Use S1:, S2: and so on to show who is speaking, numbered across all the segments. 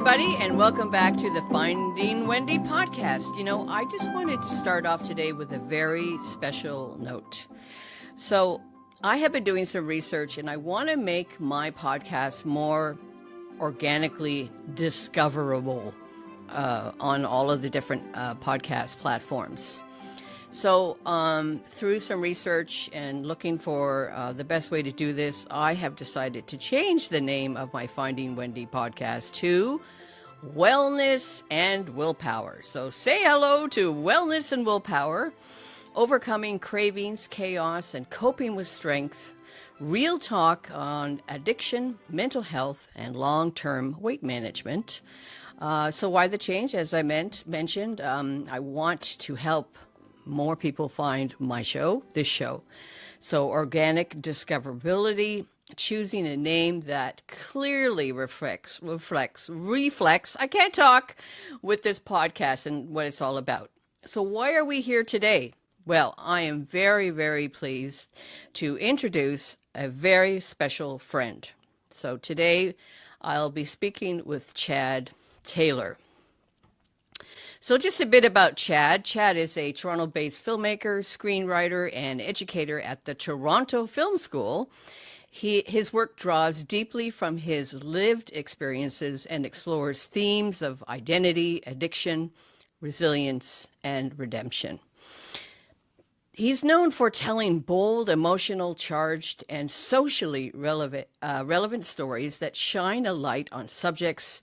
S1: everybody, and welcome back to the Finding Wendy Podcast. You know, I just wanted to start off today with a very special note. So, I have been doing some research, and I want to make my podcast more organically discoverable on all of the different podcast platforms. So through some research and looking for the best way to do this, I have decided to change the name of my Finding Wendy podcast to Wellness and Willpower. So say hello to Wellness and Willpower, overcoming cravings, chaos, and coping with strength. Real talk on addiction, mental health, and long-term weight management. So why the change? As I mentioned, I want to help more people find this show. So organic discoverability, choosing a name that clearly reflects, I can't talk, with this podcast and what it's all about. So why are we here today? Well, I am very, very pleased to introduce a very special friend. So today I'll be speaking with Chad Tailor. So just a bit about Chad. Chad is a Toronto-based filmmaker, screenwriter, and educator at the Toronto Film School. His work draws deeply from his lived experiences and explores themes of identity, addiction, resilience, and redemption. He's known for telling bold, emotional, charged, and socially relevant stories that shine a light on subjects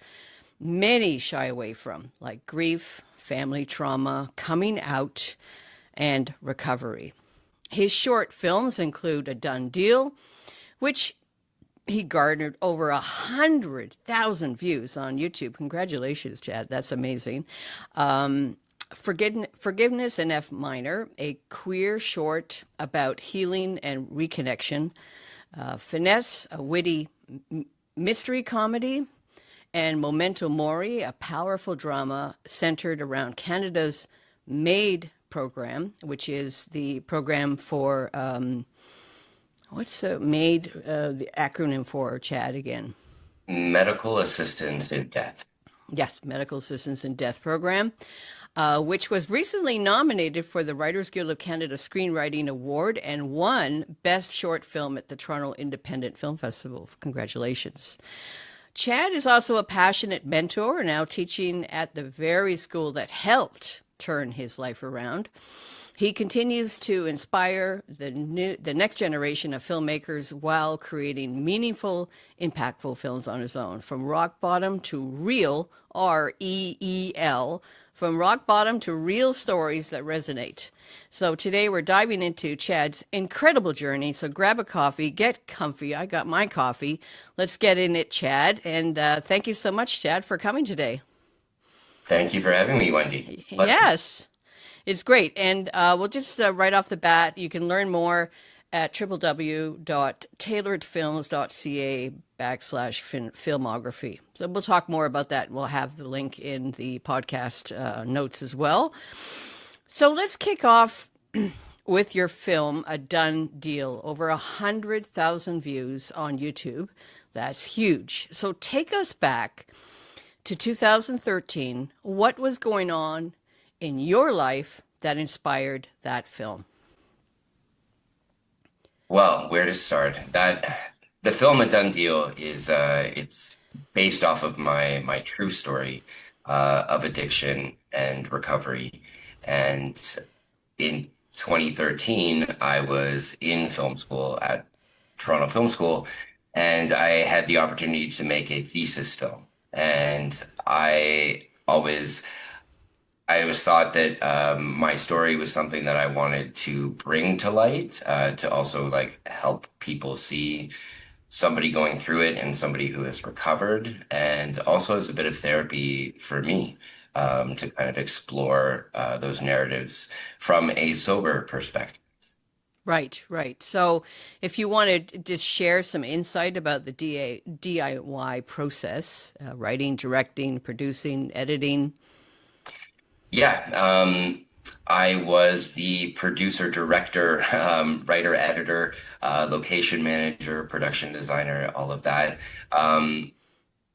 S1: many shy away from, like grief, family trauma, coming out, and recovery. His short films include A Done Deal, which he garnered over 100,000 views on YouTube. Congratulations, Chad. That's amazing. Forgiveness in F Minor, a queer short about healing and reconnection. Finesse, a witty mystery comedy. And Memento Mori, a powerful drama centered around Canada's MAID program, which is the program for, what's the MAID, the acronym for, Chad, again?
S2: Medical Assistance in Death.
S1: Yes, Medical Assistance in Death program, which was recently nominated for the Writers Guild of Canada Screenwriting Award and won Best Short Film at the Toronto Independent Film Festival. Congratulations. Chad is also a passionate mentor, now teaching at the very school that helped turn his life around. He continues to inspire the next generation of filmmakers while creating meaningful, impactful films on his own. From rock bottom to real, R-E-E-L, from rock bottom to real stories that resonate. So today we're diving into Chad's incredible journey. So grab a coffee, get comfy. I got my coffee. Let's get in it, Chad. And thank you so much, Chad, for coming today.
S2: Thank you for having me, Wendy.
S1: Yes, it's great. And we'll just right off the bat, you can learn more at www.tailoredfilms.ca/filmography. So we'll talk more about that. We'll have the link in the podcast notes as well. So let's kick off with your film, A Done Deal. Over 100,000 views on YouTube. That's huge. So take us back to 2013. What was going on in your life that inspired that film?
S2: Well, where to start? The film A Done Deal is it's based off of my true story of addiction and recovery. And in 2013, I was in film school at Toronto Film School, and I had the opportunity to make a thesis film. And I always thought that my story was something that I wanted to bring to light, to also like help people see somebody going through it and somebody who has recovered, and also as a bit of therapy for me, to kind of explore those narratives from a sober perspective.
S1: Right, right. So if you want to just share some insight about the DIY process, writing, directing, producing, editing.
S2: Yeah, I was the producer, director, writer, editor, location manager, production designer, all of that.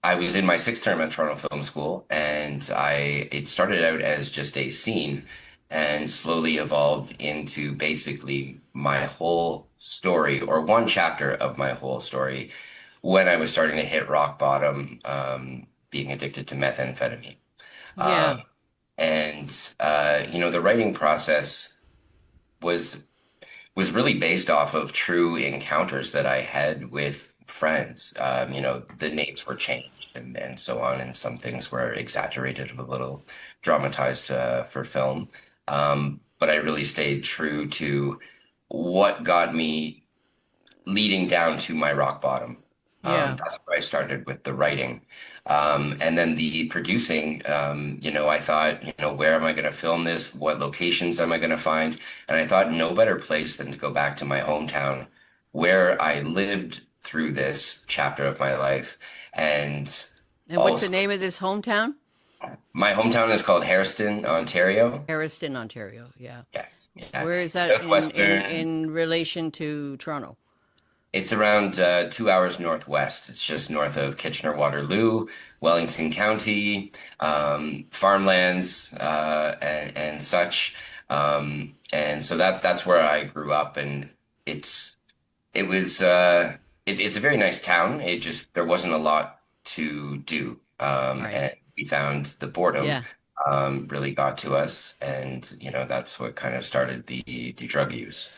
S2: I was in my sixth term at Toronto Film School, and it started out as just a scene and slowly evolved into basically my whole story, or one chapter of my whole story, when I was starting to hit rock bottom, being addicted to methamphetamine.
S1: Yeah.
S2: And the writing process was really based off of true encounters that I had with friends. The names were changed and so on, and some things were exaggerated, a little dramatized for film. But I really stayed true to what got me leading down to my rock bottom.
S1: Yeah.
S2: That's where I started with the writing. And then the producing, I thought, where am I going to film this? What locations am I going to find? And I thought no better place than to go back to my hometown where I lived through this chapter of my life. And
S1: And what's the
S2: also,
S1: name of this hometown?
S2: my hometown is called Harriston, Ontario.
S1: Harriston, Ontario. Yeah.
S2: Yes. Yeah.
S1: Where is that
S2: Southwestern.
S1: in relation to Toronto?
S2: It's around 2 hours northwest. It's just north of Kitchener-Waterloo, Wellington County, farmlands, and such. And so that's where I grew up, and it's it was it's a very nice town. It just there wasn't a lot to do,
S1: Right.
S2: and we found the boredom
S1: Yeah.
S2: really got to us, and that's what kind of started the drug use.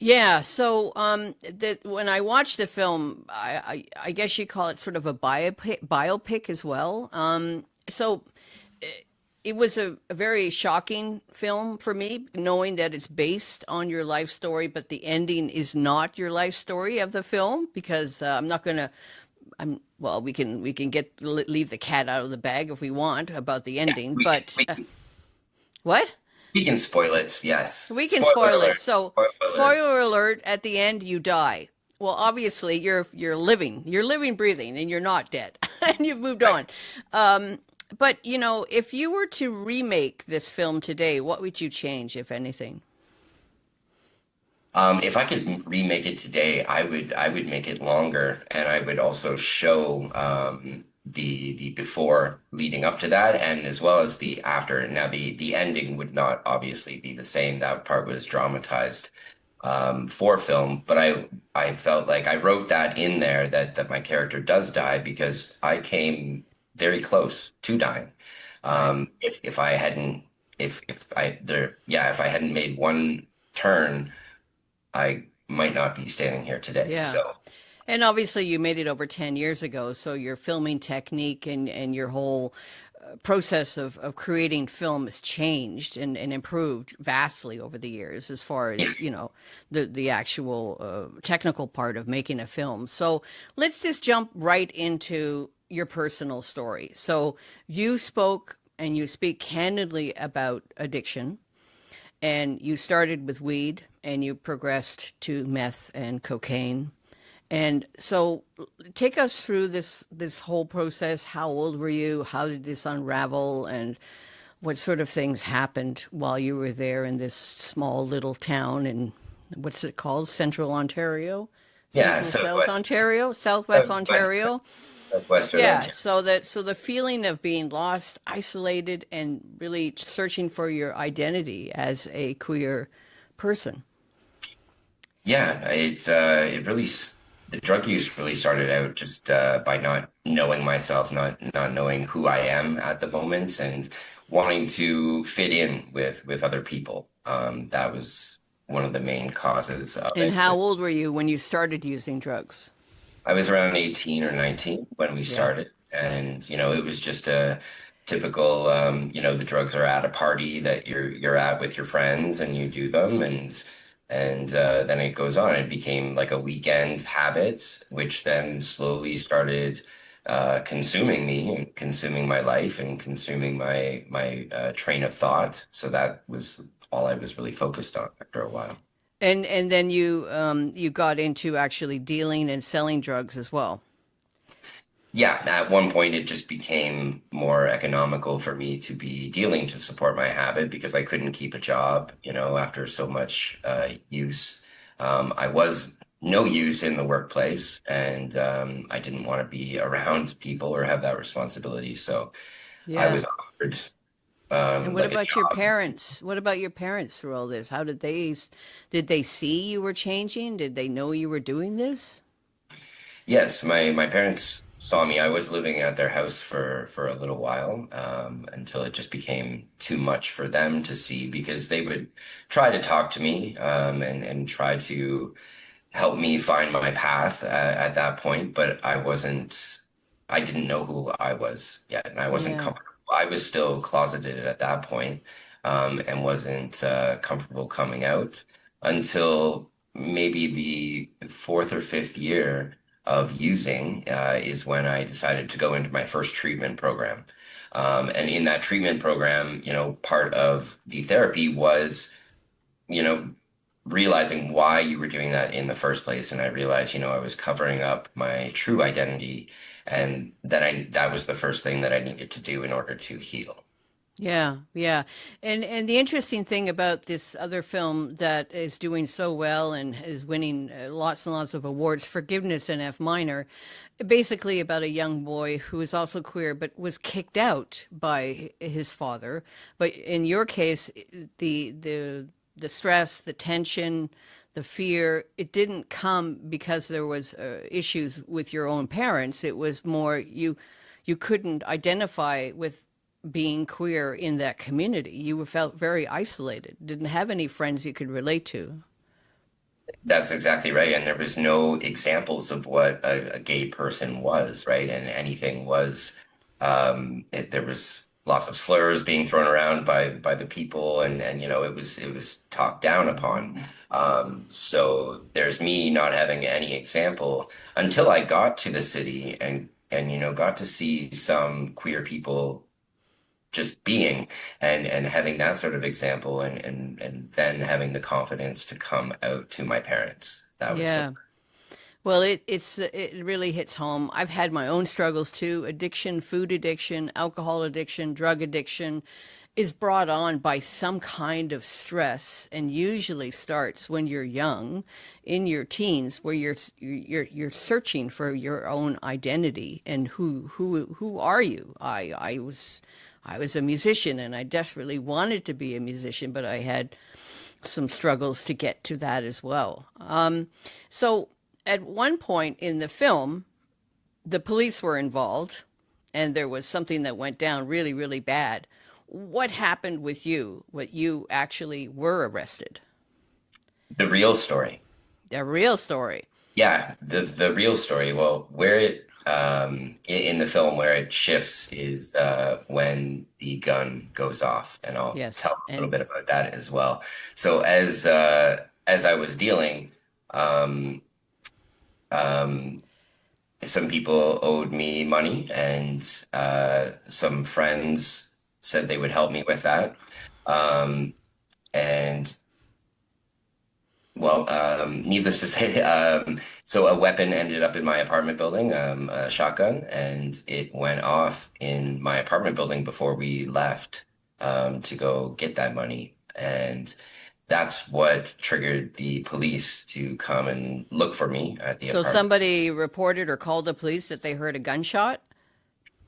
S1: Yeah, so that when I watched the film, I guess you call it sort of a biopic as well. So it was a very shocking film for me, knowing that it's based on your life story, but the ending is not your life story of the film because I'm not gonna. I'm well. We can leave the cat out of the bag if we want about the
S2: Yeah,
S1: ending,
S2: we can,
S1: but
S2: we can
S1: what?
S2: we can spoil it. Yes,
S1: We can
S2: spoiler
S1: spoil it.
S2: alert.
S1: So,
S2: Spoiler alert.
S1: spoiler alert, at the end you die. Well, obviously you're living, breathing, and you're not dead, and you've moved
S2: Right.
S1: on. But if you were to remake this film today, what would you change, if anything?
S2: If I could remake it today, I would make it longer, and I would also show the before leading up to that, and as well as the after. Now, the ending would not obviously be the same. That part was dramatized for film, but I felt like I wrote that in there that my character does die because I came very close to dying.
S1: Right.
S2: If I hadn't if I there yeah if I hadn't made one turn, I might not be standing here today.
S1: Yeah.
S2: So
S1: And obviously you made it over 10 years ago, so your filming technique and your whole process of creating film has changed and improved vastly over the years as far
S2: yeah,
S1: as, the actual technical part of making a film. So let's just jump right into your personal story. So you spoke and you speak candidly about addiction, and you started with weed and you progressed to meth and cocaine. And so take us through this whole process. How old were you? How did this unravel? And what sort of things happened while you were there in this small little town in what's it called? Central Ontario?
S2: yeah,
S1: Central South Ontario? Southwest
S2: Southwest,
S1: Ontario?
S2: Southwestern
S1: Yeah,
S2: Ontario.
S1: so the feeling of being lost, isolated, and really searching for your identity as a queer person.
S2: Yeah, it really the drug use really started out just by not knowing myself, not knowing who I am at the moment, and wanting to fit in with other people. That was one of the main causes of
S1: And
S2: it.
S1: how old were you when you started using drugs?
S2: I was around 18 or 19 when we
S1: Yeah.
S2: started, and it was just a typical, the drugs are at a party that you're at with your friends, and you do them, and then it goes on. It became like a weekend habit, which then slowly started consuming me and consuming my life and consuming my train of thought. So that was all I was really focused on after a while.
S1: And then you got into actually dealing and selling drugs as well.
S2: Yeah, at one point it just became more economical for me to be dealing to support my habit because I couldn't keep a job, after so much use. I was no use in the workplace, and I didn't want to be around people or have that responsibility. So I
S1: Yeah.
S2: was offered
S1: And what
S2: like a
S1: about your
S2: job.
S1: parents? What about your parents through all this? How did they see you were changing? Did they know you were doing this?
S2: Yes, my parents saw me. I was living at their house for a little while, until it just became too much for them to see, because they would try to talk to me, and try to help me find my path at that point. But I didn't know who I was yet, and I wasn't
S1: Yeah.
S2: comfortable. I was still closeted at that point, and wasn't comfortable coming out until maybe the fourth or fifth year of using, is when I decided to go into my first treatment program. And in that treatment program, part of the therapy was, you know, realizing why you were doing that in the first place. And I realized, I was covering up my true identity, and that was the first thing that I needed to do in order to heal.
S1: Yeah, yeah. And the interesting thing about this other film that is doing so well and is winning lots and lots of awards, Forgiveness in F minor, basically about a young boy who is also queer but was kicked out by his father. But in your case, the stress, the tension, the fear, it didn't come because there was issues with your own parents. It was more you couldn't identify with being queer in that community. You felt very isolated, didn't have any friends you could relate to.
S2: That's exactly right. And there was no examples of what a gay person was, right? And anything was, there was lots of slurs being thrown around by the people, and it was talked down upon. So there's me not having any example until I got to the city, and got to see some queer people just being, and having that sort of example, and then having the confidence to come out to my parents. That was
S1: Yeah. Well, it really hits home. I've had my own struggles too. Addiction, food addiction, alcohol addiction, drug addiction is brought on by some kind of stress, and usually starts when you're young, in your teens, where you're searching for your own identity and who are you? I was a musician and I desperately wanted to be a musician, but I had some struggles to get to that as well. So at one point in the film, the police were involved and there was something that went down really, really bad. What happened with you? What you actually were arrested?
S2: the real story.
S1: The real story.
S2: Yeah, the real story. Well, where it in the film, where it shifts is when the gun goes off, and I'll
S1: Yes.
S2: tell a little
S1: And
S2: bit about that as well. So as I was dealing, um, um, some people owed me money, and some friends said they would help me with that. Um, and Well, needless to say, so a weapon ended up in my apartment building, a shotgun, and it went off in my apartment building before we left, to go get that money. And that's what triggered the police to come and look for me at the
S1: so
S2: apartment.
S1: somebody reported or called the police that they heard a gunshot?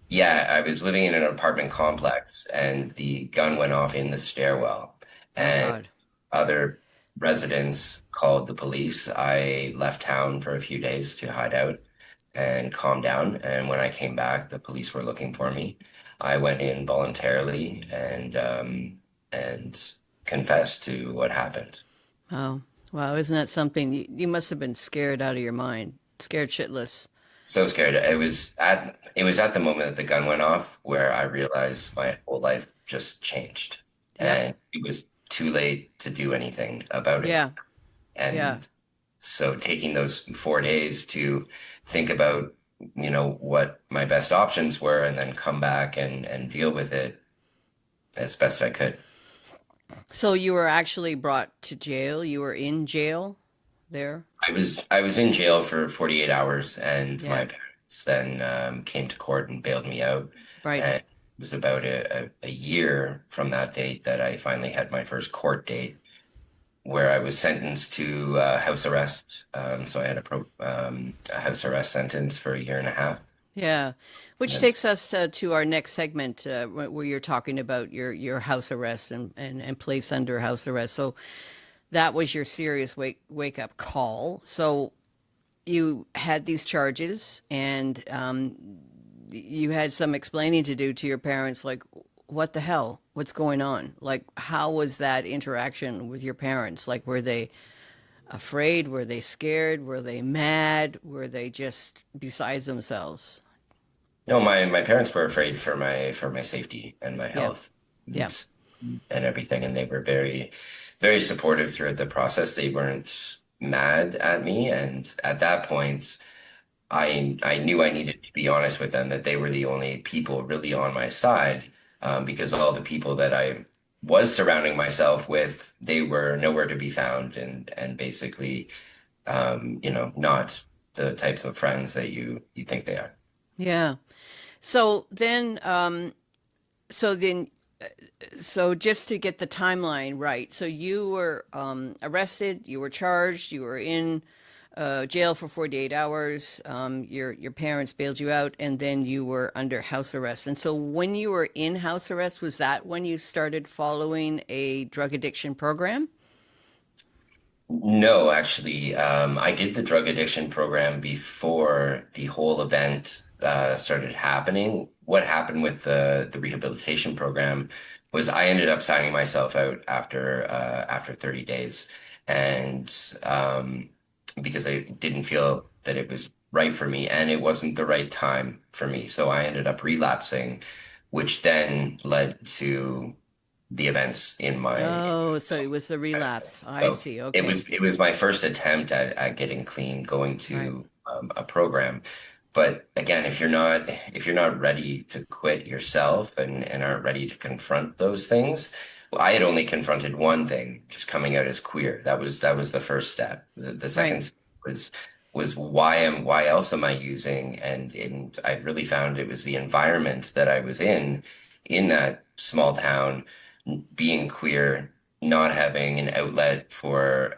S2: Yeah, I was living in an apartment complex, and the gun went off in the stairwell.
S1: Oh
S2: And
S1: God.
S2: other residents called the police. I left town for a few days to hide out and calm down. And when I came back, the police were looking for me. I went in voluntarily, and confessed to what happened.
S1: Oh, wow. Isn't that something? You must have been scared out of your mind, scared shitless.
S2: So scared. It was at the moment that the gun went off where I realized my whole life just changed,
S1: Yep.
S2: and it was too late to do anything about it.
S1: Yeah. Yeah.
S2: And so taking those 4 days to think about, what my best options were, and then come back and deal with it as best I could.
S1: So you were actually brought to jail. You were in jail there.
S2: I was in jail for 48 hours, and
S1: Yeah.
S2: my parents then came to court and bailed me out.
S1: Right.
S2: And it was about a year from that date that I finally had my first court date where I was sentenced to house arrest. So I had a house arrest sentence for a year and a half.
S1: Yeah.
S2: And
S1: Which
S2: then,
S1: takes us to our next segment, where you're talking about your house arrest and place under house arrest. So that was your serious wake up call. So you had these charges, and you had some explaining to do to your parents, like, what the hell? What's going on? Like, how was that interaction with your parents? Like, were they afraid? Were they scared? Were they mad? Were they just besides themselves?
S2: no, my parents were afraid for my safety and my
S1: Yeah.
S2: health
S1: Yeah.
S2: and everything, and they were very, very supportive throughout the process. They weren't mad at me, and at that point, I knew I needed to be honest with them that they were the only people really on my side, because all the people that I was surrounding myself with, they were nowhere to be found, and basically, not the types of friends that you think they are.
S1: Yeah. So then, so then, so just to get the timeline right, so you were arrested, you were charged, you were in jail for 48 hours. Your parents bailed you out, and then you were under house arrest. And so when you were in house arrest, was that when you started following a drug addiction program?
S2: No, actually, I did the drug addiction program before the whole event started happening. What happened with the rehabilitation program was I ended up signing myself out after 30 days, and because I didn't feel that it was right for me, and it wasn't the right time for me, so I ended up relapsing, which then led to the events in my.
S1: Oh, so it was a relapse. I
S2: So
S1: see.
S2: it
S1: Okay.
S2: was it was my first attempt at getting clean, going
S1: Right.
S2: to a program. But again, if you're not ready to quit yourself and aren't ready to confront those things, well, I had only confronted one thing, just coming out as queer. That was the first step. The
S1: Right.
S2: second step was why else am I using? And I really found it was the environment that I was in that small town, being queer, not having an outlet for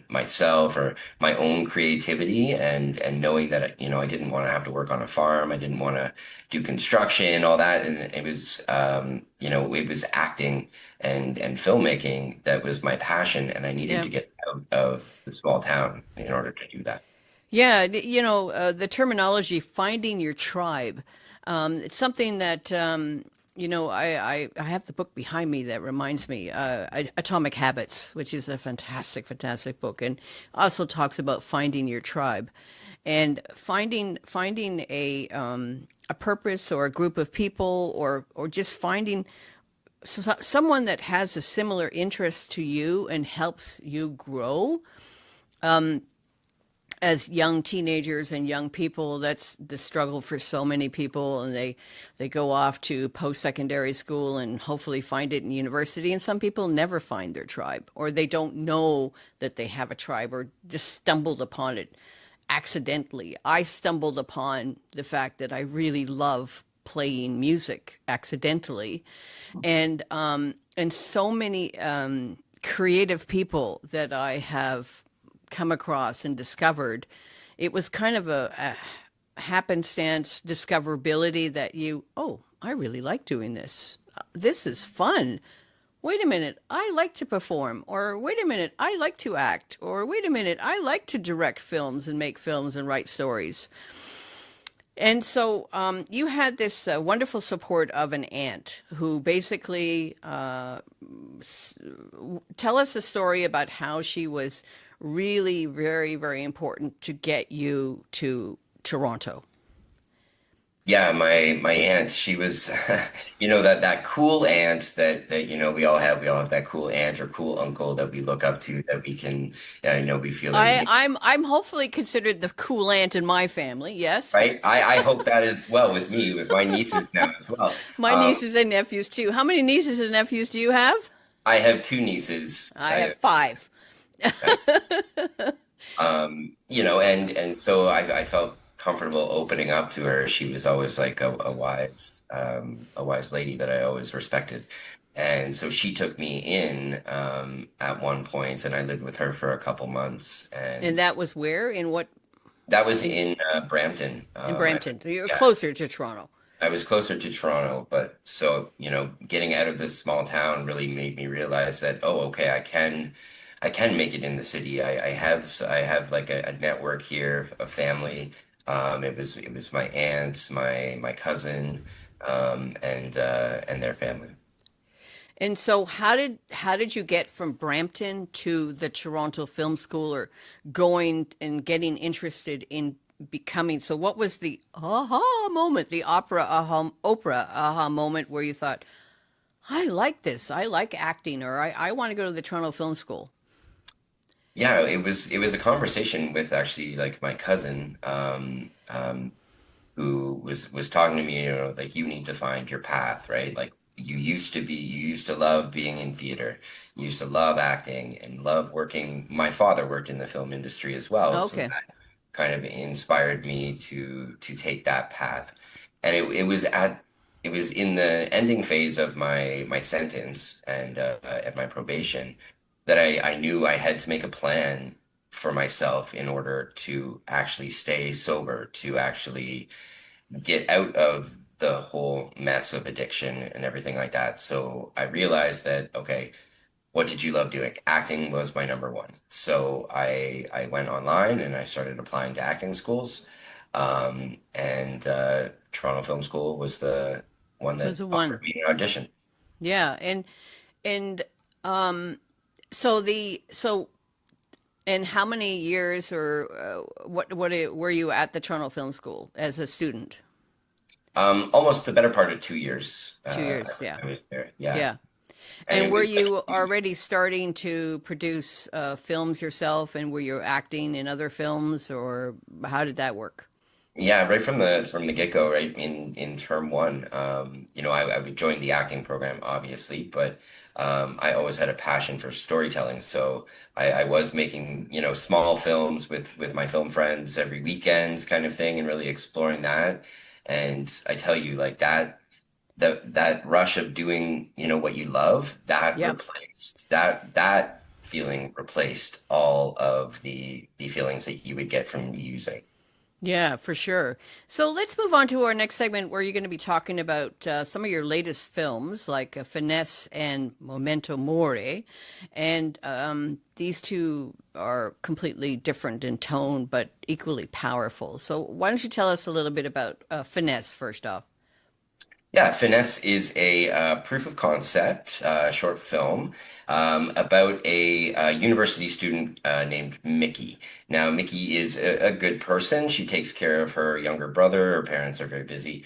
S2: myself or my own creativity, and knowing that I didn't want to have to work on a farm, I didn't want to do construction, all that, and it was acting and filmmaking that was my passion, and I needed
S1: Yeah.
S2: to get out of the small town in order to do that.
S1: Yeah. The terminology "finding your tribe." It's something that I have the book behind me that reminds me, Atomic Habits, which is a fantastic, fantastic book, and also talks about finding your tribe, and finding a purpose or a group of people, or just finding someone that has a similar interest to you and helps you grow as young teenagers and young people. That's the struggle for so many people, and they go off to post-secondary school and hopefully find it in university, and some people never find their tribe, or they don't know that they have a tribe, or just stumbled upon it accidentally. I stumbled upon the fact that I really love playing music accidentally, and so many creative people that I have come across and discovered. It was kind of a happenstance discoverability that I really like doing this. This is fun. Wait a minute, I like to perform. Or wait a minute, I like to act. Or wait a minute, I like to direct films and make films and write stories. And so you had this wonderful support of an aunt who basically tell us a story about how she was really very, very important to get you to Toronto.
S2: Yeah, my aunt, she was, that cool aunt that we all have that cool aunt or cool uncle that we look up to, that we can, we feel that we
S1: I,
S2: can,
S1: I'm hopefully considered the cool aunt in my family. Yes,
S2: right? I hope that as well with me, with my nieces now as well.
S1: my nieces and nephews too. How many nieces and nephews do you have?
S2: I have two nieces.
S1: I have five.
S2: And so I felt comfortable opening up to her. She was always like a wise lady that I always respected. And so she took me in at one point, and I lived with her for a couple months.
S1: And
S2: And
S1: that was where? In what?
S2: that was
S1: In,
S2: in Brampton.
S1: in Brampton. You're
S2: Yeah,
S1: closer to Toronto.
S2: I was closer to Toronto, but so, getting out of this small town really made me realize that, oh, okay, I can make it in the city. I have like a network here, a family. It was my aunts, my cousin, and their family.
S1: And so how did you get from Brampton to the Toronto Film School, or going and getting interested in becoming, so what was the aha moment, the Oprah aha moment where you thought, I like this, I like acting, or I want to go to the Toronto Film School?
S2: Yeah, it was a conversation with actually like my cousin, who was talking to me, like you need to find your path, right? Like you used to love being in theater, you used to love acting and love working. My father worked in the film industry as well, so
S1: Okay.
S2: that kind of inspired me to take that path. And it was in the ending phase of my sentence and at my probation that I knew I had to make a plan for myself in order to actually stay sober, to actually get out of the whole mess of addiction and everything like that. So I realized that, okay, what did you love doing? Acting was my number one. So I went online and I started applying to acting schools. And Toronto Film School was the one
S1: Was
S2: that
S1: the one.
S2: offered me an audition.
S1: Yeah. And um so and how many years, or were you at the Toronto Film School as a student?
S2: Almost the better part of 2 years.
S1: 2 years, yeah.
S2: I was there. Yeah.
S1: Yeah.
S2: And
S1: And
S2: it
S1: were
S2: was like
S1: you already starting to produce films yourself, and were you acting in other films, or how did that work?
S2: Yeah, right from the get-go, right in term one, I would join the acting program, obviously, but I always had a passion for storytelling. So I was making, small films with my film friends every weekend kind of thing and really exploring that. And I tell you, like that rush of doing, what you love,
S1: Yep.
S2: that feeling replaced all of the feelings that you would get from using.
S1: Yeah, for sure. So let's move on to our next segment, where you're going to be talking about some of your latest films, like Finesse and Memento Mori. And these two are completely different in tone, but equally powerful. So why don't you tell us a little bit about Finesse first off?
S2: Yeah, Finesse is a proof of concept short film about a university student named Mickey. Now, Mickey is a good person. She takes care of her younger brother. Her parents are very busy.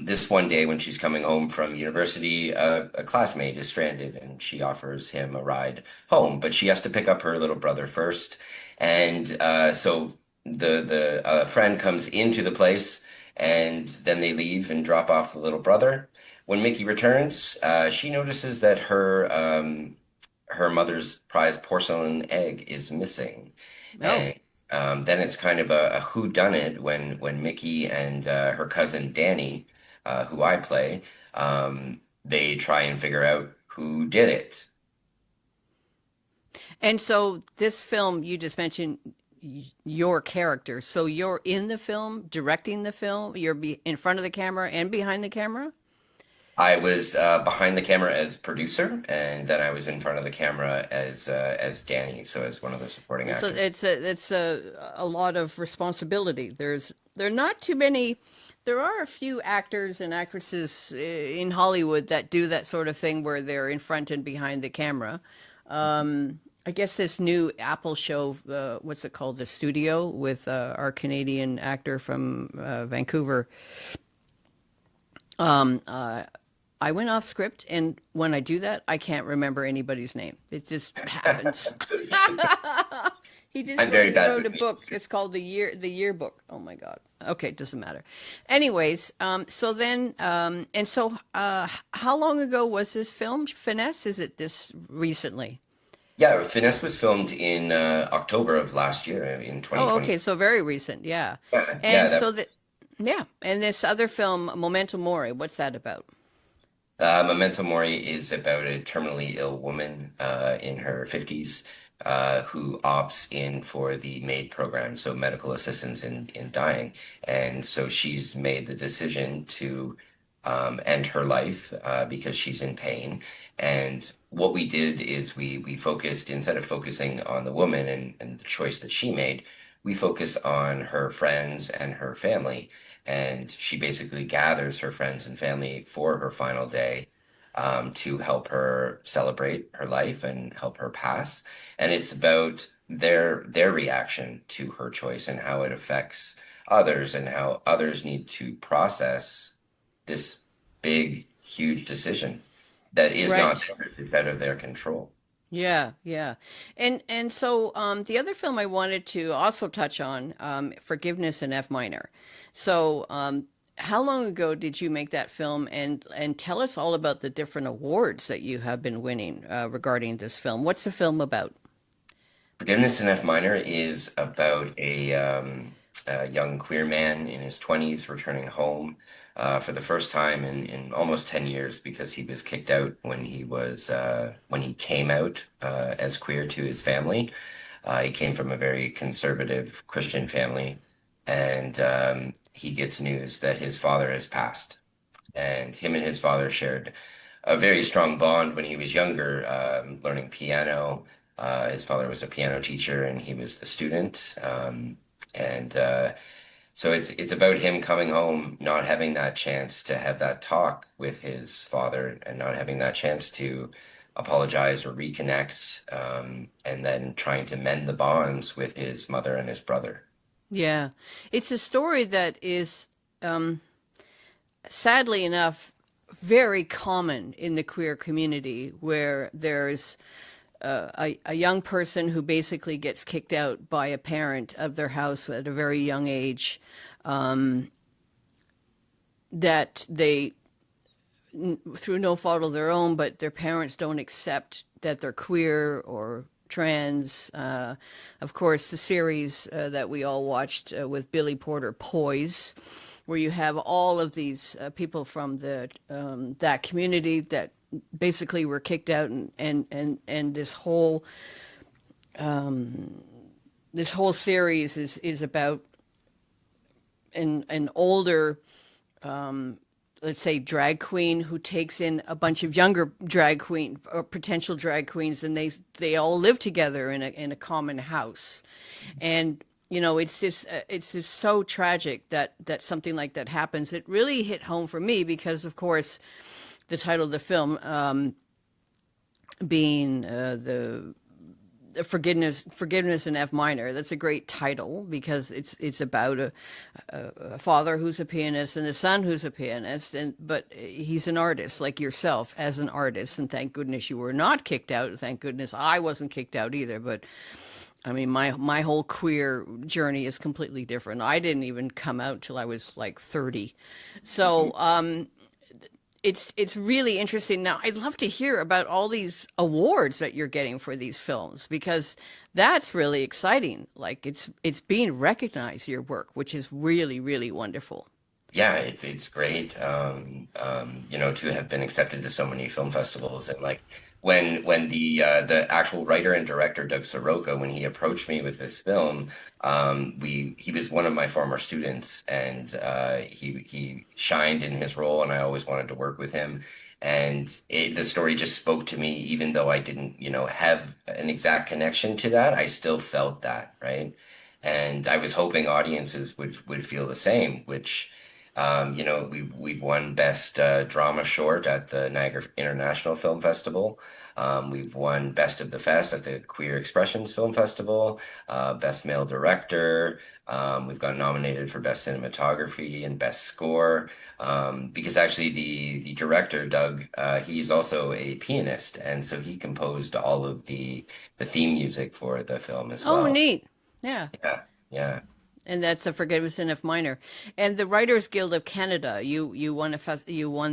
S2: This one day, when she's coming home from university, a classmate is stranded and she offers him a ride home, but she has to pick up her little brother first. And so the friend comes into the place and then they leave and drop off the little brother. When Mickey returns, she notices that her mother's prized porcelain egg is missing,
S1: Oh,
S2: and then it's kind of a who done it when Mickey and her cousin Danny, who I play, they try and figure out who did it.
S1: and so this film you just mentioned your character. So you're in the film, directing the film. In front of the camera and behind the camera.
S2: I was behind the camera as producer, and then I was in front of the camera as Danny, so as one of the supporting
S1: So
S2: actors.
S1: it's a lot of responsibility. There are not too many. There are a few actors and actresses in Hollywood that do that sort of thing where they're in front and behind the camera. I guess this new Apple show, what's it called, The Studio, with our Canadian actor from Vancouver. Um, uh, I went off script, and when I do that, I can't remember anybody's name. It just happens. He just
S2: I'm very
S1: he
S2: bad
S1: wrote
S2: with
S1: a book.
S2: names.
S1: It's called the Yearbook. Oh my God. Okay, doesn't matter. Anyways, so then, and so, how long ago was this film, Finesse? Is it this recently?
S2: Yeah, Finesse was filmed in October of last year in
S1: Oh,
S2: 2020.
S1: okay, so very recent, yeah.
S2: Yeah,
S1: And
S2: that
S1: so that, yeah, and this other film, Memento Mori, what's that about?
S2: Memento Mori is about a terminally ill woman in her 50s who opts in for the MAID program, so medical assistance in dying. And so she's made the decision to end her life because she's in pain. And what we did is we focused, instead of focusing on the woman and the choice that she made, we focus on her friends and her family. And she basically gathers her friends and family for her final day to help her celebrate her life and help her pass. And it's about their reaction to her choice and how it affects others and how others need to process this big, huge decision that is not
S1: Right.
S2: theirs. It's out of their control.
S1: Yeah, yeah. And so the other film I wanted to also touch on, Forgiveness in F minor. So how long ago did you make that film, and tell us all about the different awards that you have been winning regarding this film. What's the film about?
S2: Forgiveness in F minor is about a young queer man in his 20s returning home for the first time in almost 10 years because he was kicked out when he came out as queer to his family. He came from a very conservative Christian family, and he gets news that his father has passed. And him and his father shared a very strong bond when he was younger, learning piano. His father was a piano teacher, and he was the student. And so it's about him coming home, not having that chance to have that talk with his father, and not having that chance to apologize or reconnect, and then trying to mend the bonds with his mother and his brother.
S1: Yeah, it's a story that is sadly enough very common in the queer community, where there's a young person who basically gets kicked out by a parent of their house at a very young age, that they, through no fault of their own, but their parents don't accept that they're queer or trans. Of course, the series that we all watched with Billy Porter, Poise, where you have all of these people from the that community that basically were kicked out, and this whole series is about an older, let's say, drag queen who takes in a bunch of younger drag queen or potential drag queens, and they all live together in a common house. And it's just so tragic that something like that happens. It really hit home for me because, of course, the title of the film, being the forgiveness in F minor. That's a great title because it's about a father who's a pianist and a son who's a pianist, but he's an artist like yourself as an artist, and thank goodness you were not kicked out. Thank goodness I wasn't kicked out either. But I mean, my whole queer journey is completely different. I didn't even come out till I was like 30. So it's really interesting. Now, I'd love to hear about all these awards that you're getting for these films, because that's really exciting. Like it's being recognized, your work, which is really, really wonderful.
S2: Yeah, it's great, to have been accepted to so many film festivals. And like when the actual writer and director Doug Soroka, when he approached me with this film, he was one of my former students, and he shined in his role, and I always wanted to work with him. And the story just spoke to me, even though I didn't, have an exact connection to that. I still felt that, right? And I was hoping audiences would feel the same, which. We've won Best Drama Short at the Niagara International Film Festival. We've won Best of the Fest at the Queer Expressions Film Festival, Best Male Director. We've got nominated for Best Cinematography and Best Score. Because actually the director, Doug, he's also a pianist, and so he composed all of the theme music for the film as
S1: Oh,
S2: well.
S1: neat. Yeah.
S2: Yeah, yeah.
S1: And that's a Forgiveness in F minor. And the Writers Guild of Canada, you won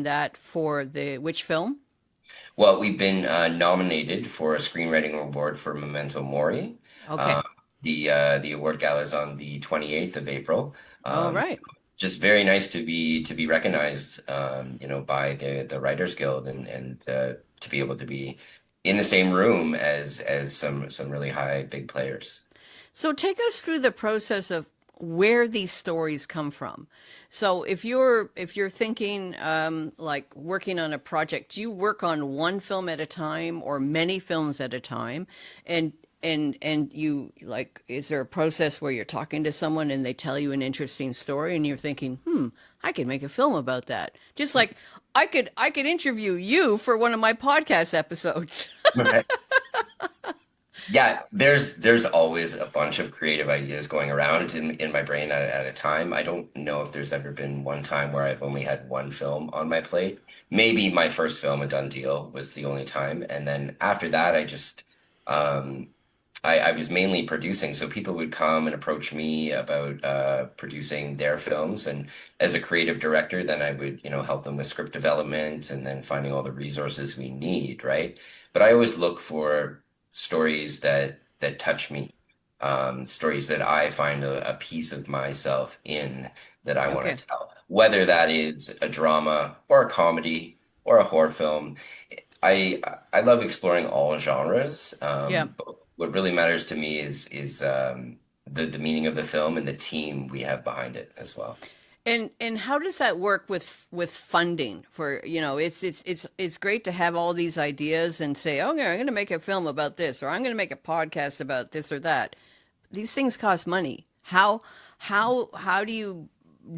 S1: that for the which film?
S2: Well, we've been nominated for a screenwriting award for Memento Mori. Uh,
S1: Okay.
S2: the award gala is on the 28th of April.
S1: All
S2: So
S1: right.
S2: just very nice to be recognized, by the Writers Guild, and to be able to be in the same room as some really high big players.
S1: So take us through the process of where these stories come from. So if you're thinking like working on a project, do you work on one film at a time or many films at a time? And and you like, is there a process where you're talking to someone and they tell you an interesting story and you're thinking, I could make a film about that. Just like I could interview you for one of my podcast episodes.
S2: Right. Yeah, there's always a bunch of creative ideas going around in my brain at a time. I don't know if there's ever been one time where I've only had one film on my plate. Maybe my first film, A Done Deal, was the only time. And then after that, um, I was mainly producing. So people would come and approach me about producing their films. And as a creative director, then I would, help them with script development and then finding all the resources we need, right? But I always look for stories that touch me, stories that I find a piece of myself in that I want
S1: Okay.
S2: to tell, whether that is a drama or a comedy or a horror film. I I love exploring all genres,
S1: Yeah.
S2: but what really matters to me is the meaning of the film and the team we have behind it as well.
S1: And how does that work with funding for, it's great to have all these ideas and say, okay, I'm going to make a film about this, or I'm going to make a podcast about this or that. These things cost money. How do you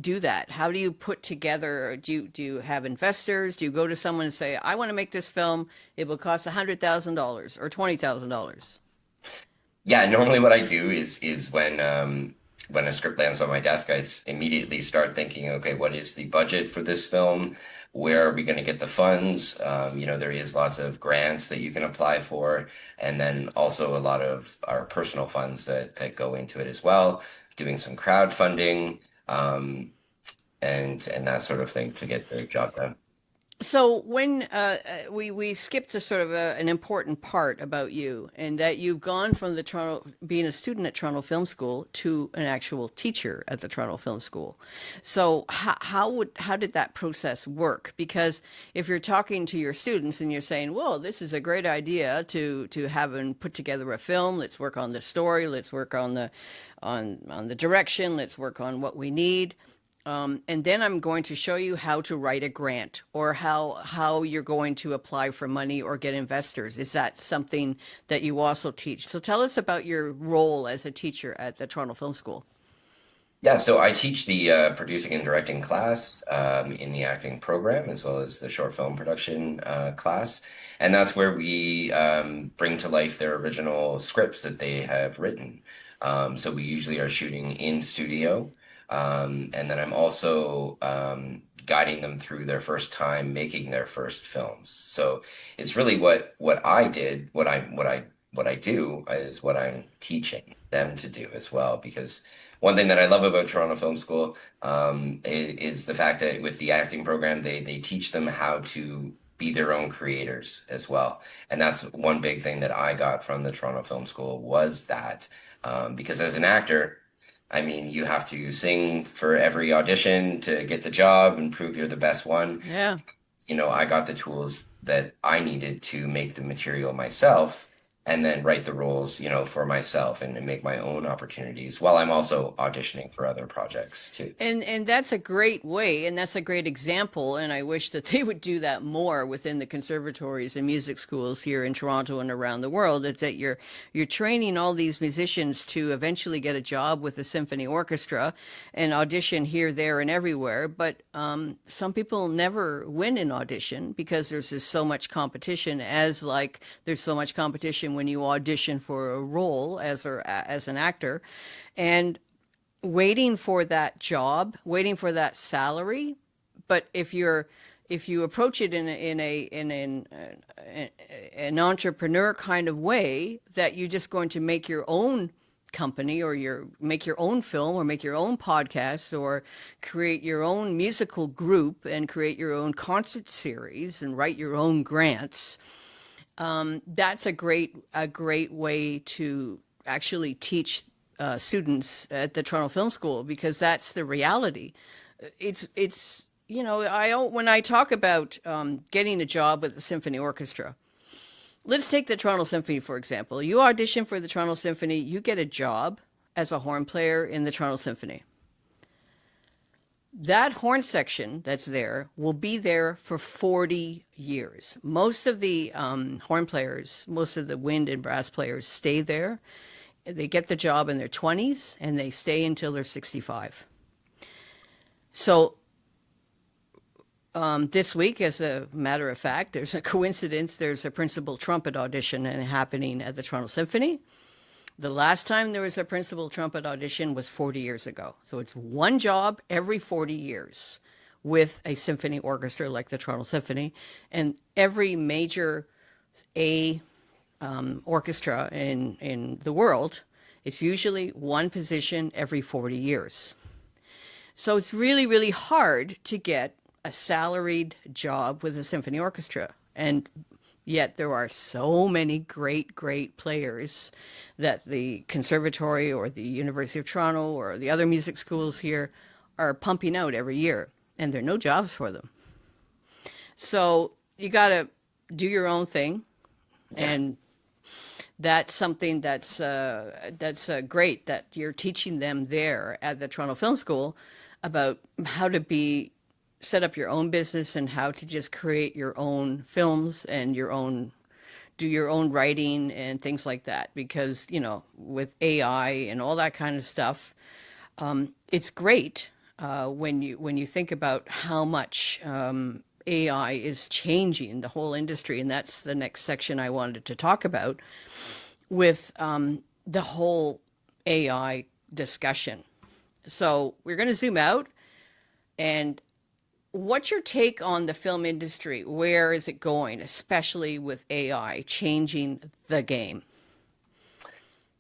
S1: do that? How do you put together, do you have investors? Do you go to someone and say, I want to make this film, it will cost $100,000 or $20,000?
S2: Yeah, normally what I do is when a script lands on my desk, immediately start thinking, okay, what is the budget for this film? Where are we going to get the funds? There is lots of grants that you can apply for, and then also a lot of our personal funds that go into it as well, doing some crowdfunding, and that sort of thing to get the job done.
S1: So when we skipped to sort of an important part about you, and that you've gone from the Toronto, being a student at Toronto Film School to an actual teacher at the Toronto Film School. So how did that process work? Because if you're talking to your students and you're saying, "Well, this is a great idea to have and put together a film. Let's work on the story. Let's work on the direction. Let's work on what we need." And then I'm going to show you how to write a grant or how you're going to apply for money or get investors. Is that something that you also teach? So tell us about your role as a teacher at the Toronto Film School.
S2: Yeah, so I teach the producing and directing class in the acting program, as well as the short film production class. And that's where we bring to life their original scripts that they have written. So we usually are shooting in studio. And then I'm also guiding them through their first time making their first films. So it's really what I did, what I do is what I'm teaching them to do as well. Because one thing that I love about Toronto Film School is the fact that with the acting program, they teach them how to be their own creators as well. And that's one big thing that I got from the Toronto Film School was that because as an actor, I mean, you have to sing for every audition to get the job and prove you're the best one.
S1: Yeah.
S2: I got the tools that I needed to make the material myself and then write the roles, for myself and make my own opportunities while I'm also auditioning for other projects too.
S1: And that's a great way, and that's a great example. And I wish that they would do that more within the conservatories and music schools here in Toronto and around the world. It's that you're training all these musicians to eventually get a job with a symphony orchestra and audition here, there, and everywhere. But some people never win an audition because there's just so much competition. As like there's so much competition when you audition for a role as an actor, and waiting for that job, waiting for that salary. But if you approach it in an entrepreneur kind of way, that you're just going to make your own company or make your own film or make your own podcast or create your own musical group and create your own concert series and write your own grants, that's a great way to actually teach students at the Toronto Film School, because that's the reality. it's when I talk about getting a job with the symphony orchestra, let's take the Toronto Symphony for example. You audition for the Toronto Symphony, you get a job as a horn player in the Toronto Symphony. That horn section that's there will be there for 40 years. Most of the horn players, most of the wind and brass players stay there. They get the job in their 20s and they stay until they're 65. So this week, as a matter of fact, there's a coincidence. There's a principal trumpet audition happening at the Toronto Symphony. The last time there was a principal trumpet audition was 40 years ago. So it's one job every 40 years with a symphony orchestra like the Toronto Symphony. And every major orchestra in the world, it's usually one position every 40 years. So it's really, really hard to get a salaried job with a symphony orchestra. And yet there are so many great, great players that the conservatory or the University of Toronto or the other music schools here are pumping out every year, and there are no jobs for them. So you got to do your own thing, and that's something that's great that you're teaching them there at the Toronto Film School about how to set up your own business and how to just create your own films and do your own writing and things like that. Because, with AI and all that kind of stuff, it's great when you think about how much AI is changing the whole industry. And that's the next section I wanted to talk about with the whole AI discussion. So we're going to zoom out. And what's your take on the film industry? Where is it going, especially with AI changing the game?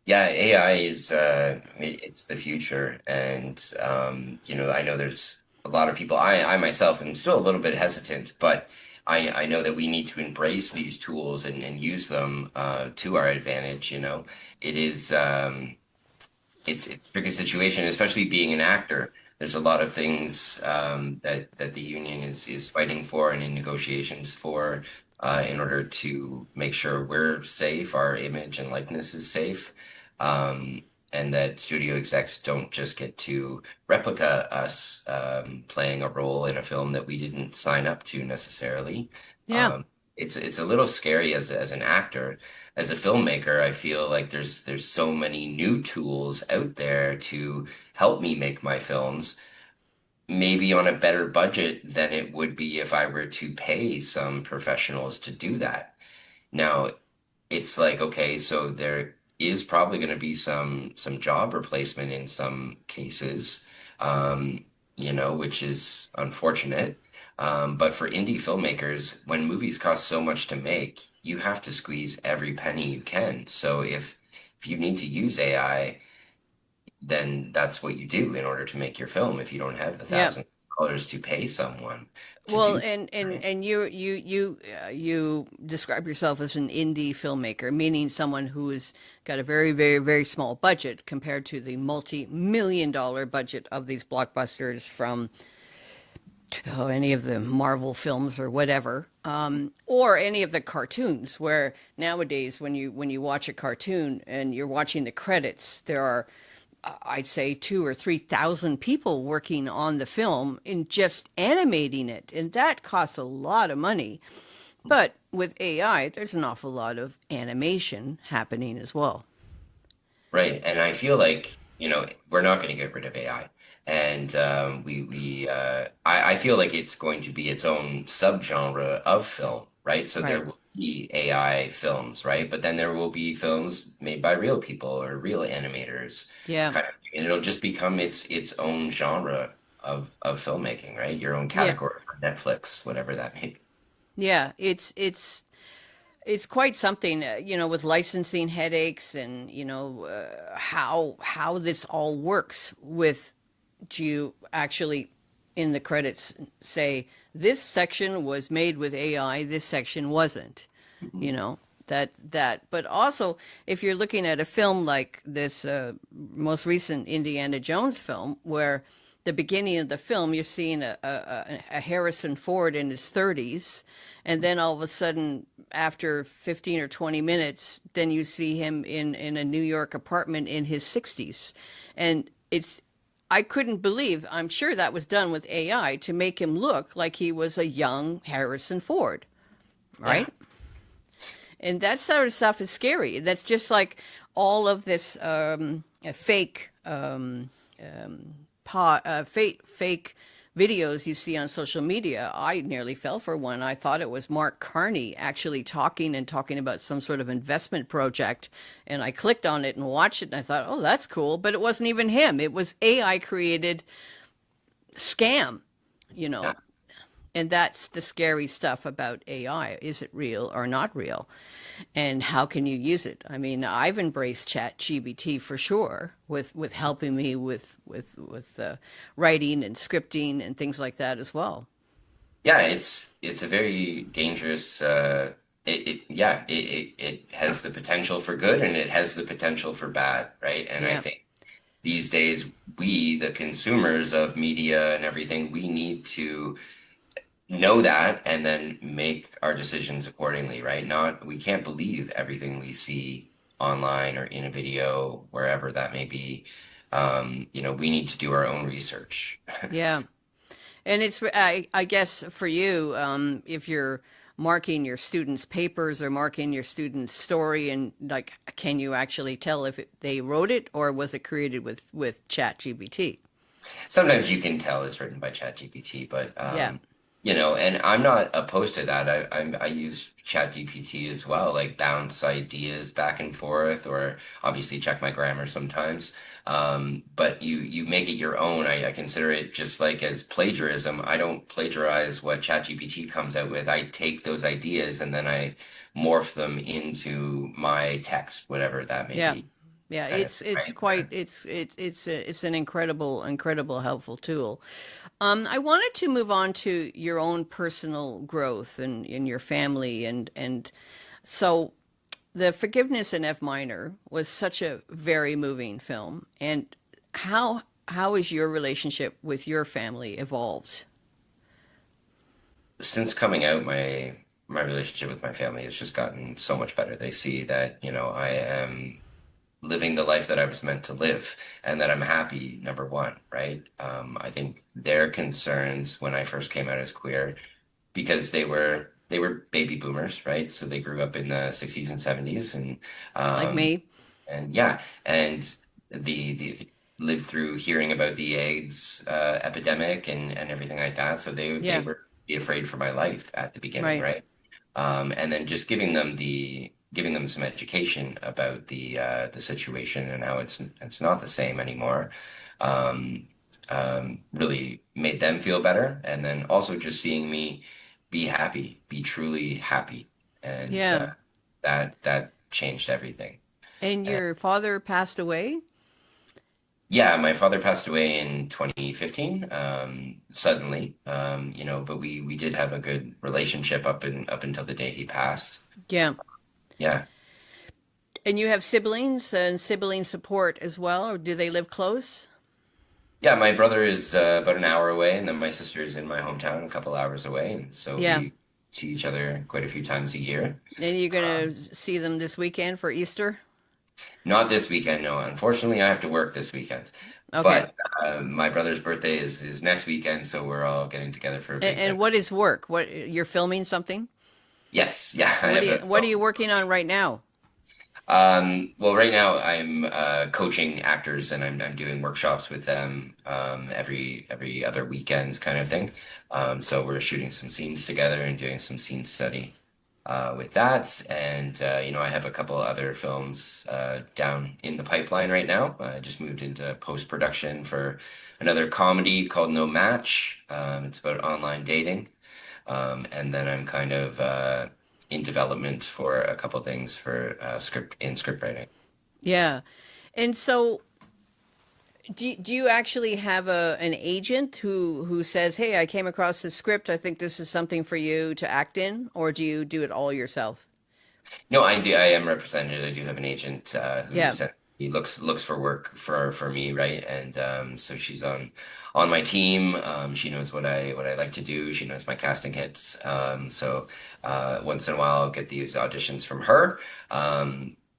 S2: Yeah, AI is it's the future, and I know there's a lot of people. I myself am still a little bit hesitant, but I know that we need to embrace these tools and use them to our advantage. It is it's a tricky situation, especially being an actor. There's a lot of things that the union is fighting for and in negotiations for in order to make sure we're safe, our image and likeness is safe, and that studio execs don't just get to replica us playing a role in a film that we didn't sign up to necessarily.
S1: Yeah.
S2: It's a little scary as an actor. As a filmmaker, I feel like there's so many new tools out there to help me make my films, maybe on a better budget than it would be if I were to pay some professionals to do that. Now, it's like, okay, so there is probably going to be some job replacement in some cases, which is unfortunate. But for indie filmmakers, when movies cost so much to make, you have to squeeze every penny you can. So if you need to use AI, then that's what you do in order to make your film. If you don't have the $1,000 to pay someone to
S1: Well,
S2: do
S1: and you describe yourself as an indie filmmaker, meaning someone who has got a very, very, very small budget compared to the multi-million-dollar budget of these blockbusters from any of the Marvel films or whatever, or any of the cartoons. Where nowadays, when you watch a cartoon and you're watching the credits, there are, I'd say, 2,000 or 3,000 people working on the film in just animating it, and that costs a lot of money. But with AI, there's an awful lot of animation happening as well.
S2: Right. And I feel like, we're not going to get rid of AI. And I feel like it's going to be its own subgenre of film, right? So there
S1: Right.
S2: will be AI films, right? But then there will be films made by real people or real animators,
S1: Yeah.
S2: and it'll just become its own genre of filmmaking, right? Your own
S1: Yeah.
S2: category for Netflix, whatever that may be.
S1: Yeah. It's quite something, with licensing headaches and, how this all works with, do you actually in the credits say this section was made with AI, this section wasn't, you know, but also if you're looking at a film like this most recent Indiana Jones film where the beginning of the film, you're seeing a Harrison Ford in his 30s, and then all of a sudden, after 15 or 20 minutes, then you see him in a New York apartment in his 60s. And I couldn't believe, I'm sure that was done with AI to make him look like he was a young Harrison Ford,
S2: Yeah.
S1: right? And that sort of stuff is scary. That's just like all of this fake fake videos you see on social media. I nearly fell for one. I thought it was Mark Carney actually talking about some sort of investment project. And I clicked on it and watched it and I thought, oh, that's cool. But it wasn't even him. It was AI created scam, you know.
S2: Yeah.
S1: And that's the scary stuff about AI. Is it real or not real? And how can you use it? I mean, I've embraced ChatGPT for sure with helping me with writing and scripting and things like that as well.
S2: Yeah, it's a very dangerous it has the potential for good and it has the potential for bad, right? And I
S1: Yeah,
S2: think these days we, the consumers of media and everything, we need to know that and then make our decisions accordingly, right? Not we can't believe everything we see online or in a video, wherever that may be. We need to do our own research.
S1: yeah. And I guess for you, if you're marking your students' papers or marking your students' story, and like, can you actually tell if they wrote it or was it created with ChatGPT?
S2: Sometimes you can tell it's written by ChatGPT, but
S1: Yeah,
S2: and I'm not opposed to that. I use ChatGPT as well, like bounce ideas back and forth, or obviously check my grammar sometimes. But you make it your own. I consider it just like as plagiarism. I don't plagiarize what ChatGPT comes out with. I take those ideas and then I morph them into my text, whatever that may
S1: yeah.
S2: be.
S1: Yeah,
S2: Kind of,
S1: it's
S2: right?
S1: quite it's an incredible helpful tool. I wanted to move on to your own personal growth and in your family and so the Forgiveness in F minor was such a very moving film. And how has your relationship with your family evolved?
S2: Since coming out, my relationship with my family has just gotten so much better. They see that, I am living the life that I was meant to live and that I'm happy, number one, right? I think their concerns when I first came out as queer, because they were baby boomers, right? So they grew up in the 60s and 70s
S1: Like
S2: um
S1: me?
S2: and yeah, and the lived through hearing about the AIDS epidemic and everything like that. So they
S1: Yeah,
S2: were be afraid for my life at the beginning,
S1: right.
S2: right? And then just giving them some education about the situation and how it's not the same anymore. Um, really made them feel better, and then also just seeing me be happy, be truly happy, and
S1: Yeah.
S2: that changed everything.
S1: And
S2: And
S1: your father passed away?
S2: yeah, my father passed away in 2015, suddenly, but we did have a good relationship up until the day he passed.
S1: Yeah.
S2: Yeah.
S1: And you have siblings and sibling support as well, or do they live close?
S2: Yeah, my brother is about an hour away, and then my sister is in my hometown, a couple hours away, and so
S1: Yeah.
S2: we see each other quite a few times a year.
S1: And you're
S2: Um,
S1: gonna see them this weekend for Easter?
S2: Not this weekend, no. Unfortunately, I have to work this weekend.
S1: Okay.
S2: But my brother's birthday is next weekend, so we're all getting together for a big
S1: And
S2: dinner.
S1: what is work? What you're filming something?
S2: Yes, yeah, I have a
S1: What are
S2: film.
S1: you working on right now?
S2: Well, right now I'm coaching actors and I'm doing workshops with them every other weekends kind of thing. So we're shooting some scenes together and doing some scene study with that. And I have a couple other films down in the pipeline right now. I just moved into post-production for another comedy called No Match. It's about online dating. And then I'm kind of in development for a couple things for script writing.
S1: Yeah. And so do you actually have an agent who says, "Hey, I came across this script. I think this is something for you to act in," or do you do it all yourself?
S2: No, I do. I am represented. I do have an agent who
S1: Yeah.
S2: sent he looks for work for me, right? And so she's on my team. She knows what I like to do. She knows my casting hits. So once in a while, I'll get these auditions from her.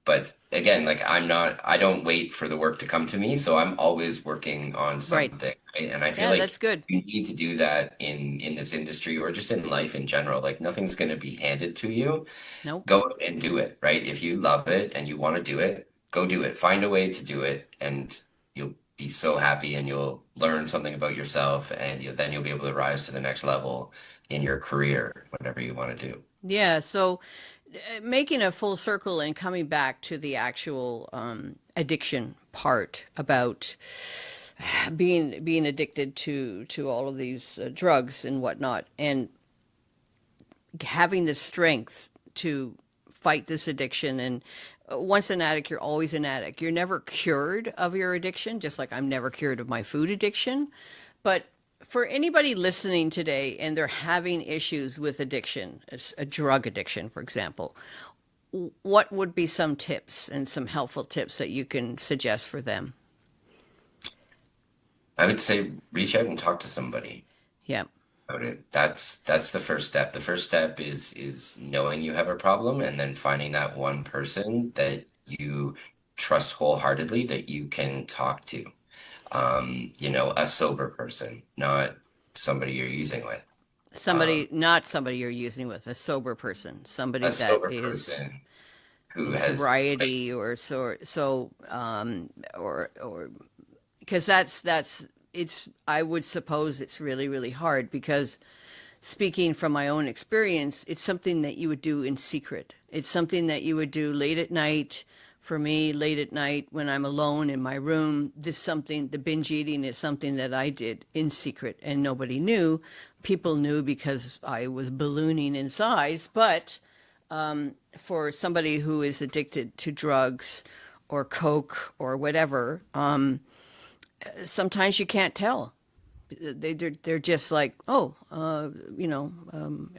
S2: But again, like I don't wait for the work to come to me, so I'm always working on
S1: Right.
S2: something, right? And I feel
S1: Yeah,
S2: like
S1: that's good.
S2: you need to do that in this industry or just in life in general. Like nothing's going to be handed to you.
S1: Nope.
S2: Go and do it, right? If you love it and you want to do it, go do it. Find a way to do it, and you'll be so happy and you'll learn something about yourself, and then you'll be able to rise to the next level in your career, whatever you want to do.
S1: Yeah. So making a full circle and coming back to the actual addiction part about being addicted to all of these drugs and whatnot, and having the strength to fight this addiction. And once an addict, you're always an addict. You're never cured of your addiction, just like I'm never cured of my food addiction. But for anybody listening today and they're having issues with addiction, a drug addiction, for example, what would be some tips and some helpful tips that you can suggest for them?
S2: I would say reach out and talk to somebody
S1: Yeah.
S2: about it. That's the first step. The first step is knowing you have a problem and then finding that one person that you trust wholeheartedly that you can talk to. A sober person, not somebody you're using with.
S1: Somebody, not somebody you're using with, a sober person, somebody
S2: A
S1: that
S2: sober
S1: is
S2: person who
S1: in
S2: has like,
S1: sobriety or or because that's it's I would suppose it's really really hard because speaking from my own experience, it's something that you would do in secret. It's something that you would do late at night. For me, late at night when I'm alone in my room, the binge eating is something that I did in secret and nobody knew. People knew because I was ballooning in size, but for somebody who is addicted to drugs or coke or whatever, sometimes you can't tell. They're just like, oh, are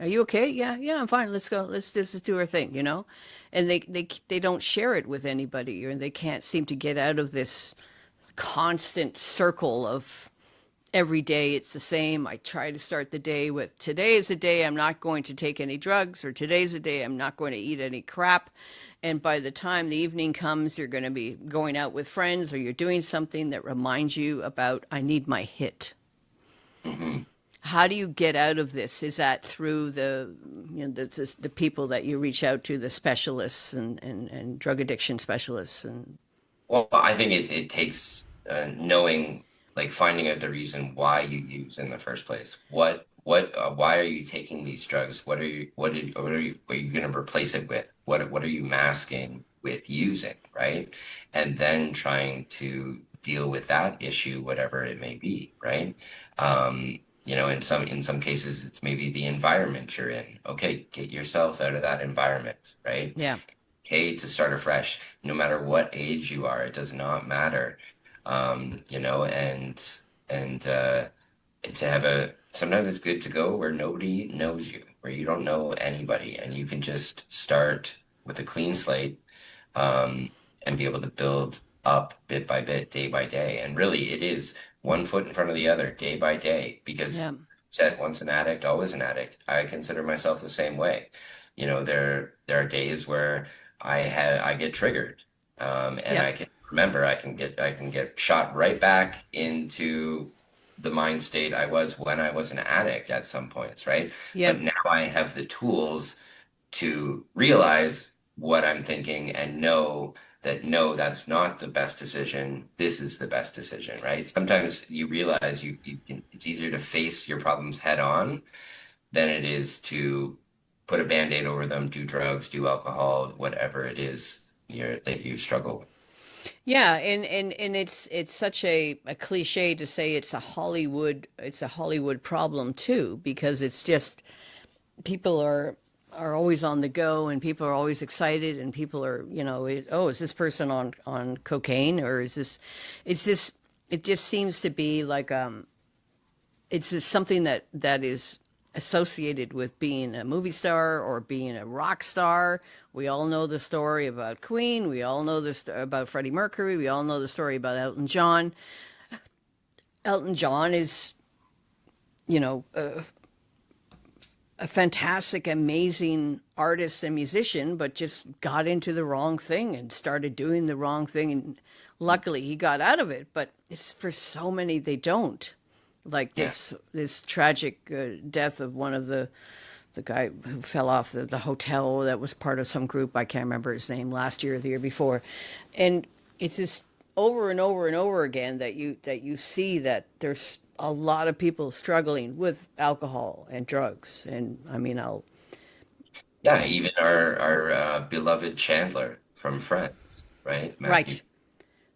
S1: you okay? Yeah, I'm fine. Let's go. Let's just do our thing, and they don't share it with anybody, or they can't seem to get out of this constant circle of every day it's the same. I try to start the day with today is a day I'm not going to take any drugs, or today's a day I'm not going to eat any crap. And by the time the evening comes, you're going to be going out with friends or you're doing something that reminds you about, I need my hit.
S2: mhm.
S1: How do you get out of this? Is that through the people that you reach out to, the specialists and drug addiction specialists? And
S2: Well, I think it takes knowing, like finding out the reason why you use in the first place. Why are you taking these drugs? What are you going to replace it with? What are you masking with using, right? And then trying to deal with that issue, whatever it may be, right? In some cases, it's maybe the environment you're in. Okay, get yourself out of that environment, right?
S1: yeah,
S2: Okay, to start afresh, no matter what age you are, it does not matter. And to have sometimes it's good to go where nobody knows you, where you don't know anybody, and you can just start with a clean slate, and be able to build up bit by bit, day by day. And really, it is one foot in front of the other, day by day, because
S1: yeah,
S2: said once an addict, always an addict. I consider myself the same way. There are days where I get triggered, and
S1: yep,
S2: I can remember I can get shot right back into the mind state I was when I was an addict at some points, right? But
S1: yep.
S2: now I have the tools to realize what I'm thinking and know that no, that's not the best decision. This is the best decision, right? Sometimes you realize it's easier to face your problems head on than it is to put a band-aid over them, do drugs, do alcohol, whatever it is that you struggle with.
S1: Yeah, and it's such a cliche to say it's a Hollywood problem too, because it's just people are always on the go and people are always excited and people are, oh, is this person on cocaine, or is this it's just it just seems to be like it's just something that is associated with being a movie star or being a rock star. We all know the story about Queen. We all know this about Freddie Mercury. We all know the story about Elton John. Elton John is, you know, a fantastic, amazing artist and musician, but just got into the wrong thing and started doing the wrong thing. And luckily he got out of it, but it's for so many, they don't. Like
S2: Yeah.
S1: this tragic death of one of the guy who fell off the hotel that was part of some group. I can't remember his name, last year or the year before. And it's just over and over and over again that you see that there's a lot of people struggling with alcohol and drugs. And I mean,
S2: Yeah, even our beloved Chandler from Friends, right? Matthew,
S1: right,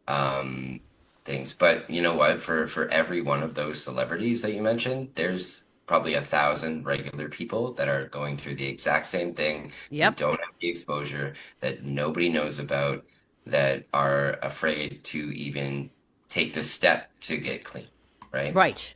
S2: um, things. But you know what? For every one of those celebrities that you mentioned, there's probably 1,000 regular people that are going through the exact same thing, who
S1: yep,
S2: don't have the exposure, that nobody knows about, that are afraid to even take the step to get clean, right?
S1: right,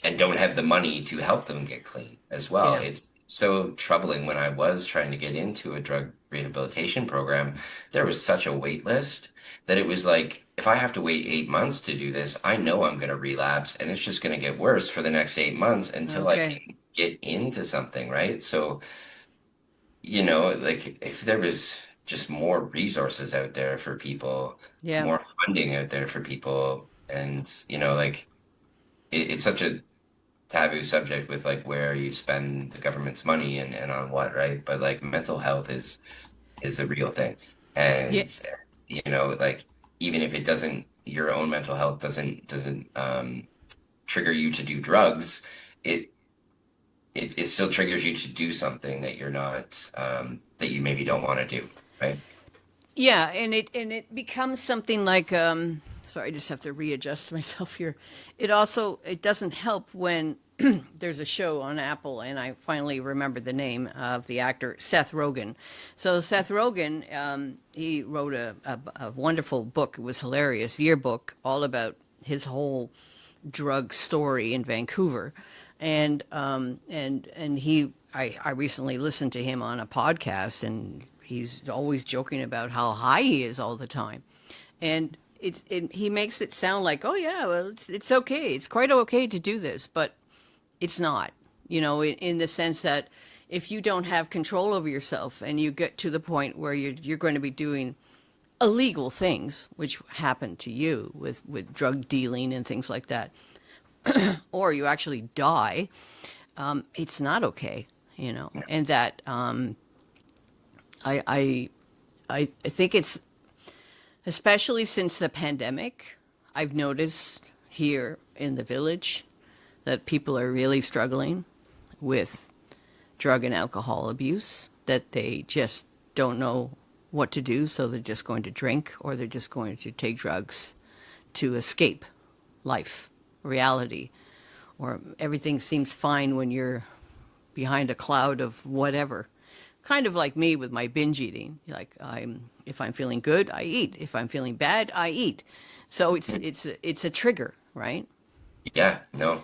S2: And don't have the money to help them get clean as well.
S1: yeah,
S2: It's so troubling. When I was trying to get into a drug rehabilitation program, there was such a wait list that it was like, if I have to wait 8 months to do this, I know I'm going to relapse and it's just going to get worse for the next 8 months until I
S1: okay,
S2: can get into something, right? So, like if there was just more resources out there for people,
S1: yeah,
S2: more funding out there for people, and like it's such a taboo subject with like where you spend the government's money and on what, right? But like mental health is a real thing.
S1: yeah,
S2: And like even if it doesn't, your own mental health doesn't trigger you to do drugs, it it still triggers you to do something that you're not that you maybe don't want to do, right?
S1: yeah, and it becomes something like sorry, I just have to readjust myself here. It doesn't help when there's a show on Apple, and I finally remember the name of the actor, Seth Rogen. So Seth Rogen, he wrote a wonderful book. It was hilarious, yearbook, all about his whole drug story in Vancouver, and I recently listened to him on a podcast, and he's always joking about how high he is all the time, and he makes it sound like, oh yeah, well it's okay, it's quite okay to do this, but it's not, in the sense that if you don't have control over yourself and you get to the point where you're going to be doing illegal things, which happen to you with drug dealing and things like that, or you actually die, it's not okay, and that I, I I think it's, especially since the pandemic, I've noticed here in the village that people are really struggling with drug and alcohol abuse, that they just don't know what to do, so they're just going to drink or they're just going to take drugs to escape life, reality, or everything seems fine when you're behind a cloud of whatever. Kind of like me with my binge eating. Like if I'm feeling good, I eat. If I'm feeling bad, I eat. So it's a trigger, right?
S2: Yeah, no.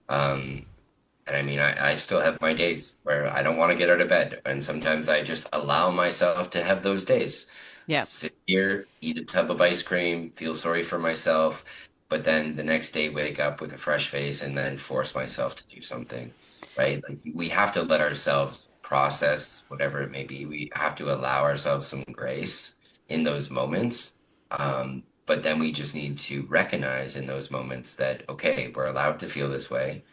S2: And I mean, I still have my days where I don't want to get out of bed. And sometimes I just allow myself to have those days.
S1: Yeah.
S2: Sit here, eat a tub of ice cream, feel sorry for myself, but then the next day wake up with a fresh face and then force myself to do something, right? Like we have to let ourselves process whatever it may be. We have to allow ourselves some grace in those moments. But then we just need to recognize in those moments that, okay, we're allowed to feel this way.